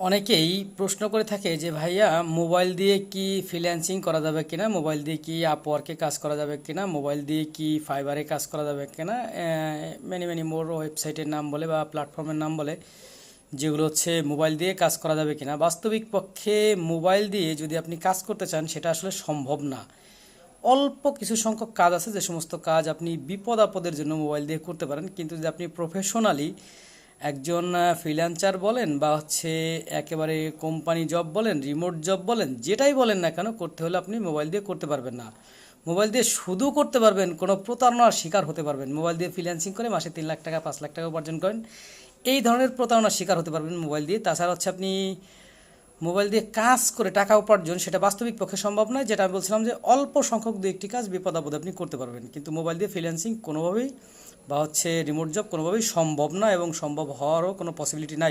অনেকেই প্রশ্ন করে থাকে যে ভাইয়া মোবাইল দিয়ে কি ফ্রিল্যান্সিং করা যাবে কিনা, মোবাইল দিয়ে কি আপওয়ার্কে কাজ করা যাবে কিনা, মোবাইল দিয়ে কি ফাইবারে কাজ করা যাবে কিনা, মেনি মেনি মোর ওয়েবসাইটের নাম বলে বা প্ল্যাটফর্মের নাম বলে, যেগুলো হচ্ছে মোবাইল দিয়ে কাজ করা যাবে কিনা। বাস্তবিক পক্ষে মোবাইল দিয়ে যদি আপনি কাজ করতে চান সেটা আসলে সম্ভব না। অল্প কিছু সংখ্যক কাজ আছে যে সমস্ত কাজ আপনি বিপদ আপদের জন্য মোবাইল দিয়ে করতে পারেন, কিন্তু যদি আপনি প্রফেশনালি একজন ফ্রিল্যান্সার বলেন বা হচ্ছে একেবারে কোম্পানি জব বলেন, রিমোট জব বলেন, যেটাই বলেন না কেন, করতে হলে আপনি মোবাইল দিয়ে করতে পারবেন না। মোবাইল দিয়ে শুধু করতে পারবেন, কোনো প্রতারণার শিকার হতে পারবেন। মোবাইল দিয়ে ফ্রিল্যান্সিং করে মাসে 3 লাখ টাকা 5 লাখ টাকা উপার্জন করেন, এই ধরনের প্রতারণার শিকার হতে পারবেন মোবাইল দিয়ে। তাছাড়া হচ্ছে আপনি মোবাইল দিয়ে কাজ করে টাকা উপার্জন, সেটা বাস্তবিক পক্ষে সম্ভব নয়। যেটা আমি বলছিলাম যে অল্প সংখ্যক দু একটি কাজ বিপদ আপদে আপনি করতে পারবেন, কিন্তু মোবাইল দিয়ে ফ্রিল্যান্সিং কোনোভাবেই বা হচ্ছে রিমোট জব কোনোভাবেই সম্ভব না, এবং সম্ভব হওয়ারও কোনো পসিবিলিটি নাই।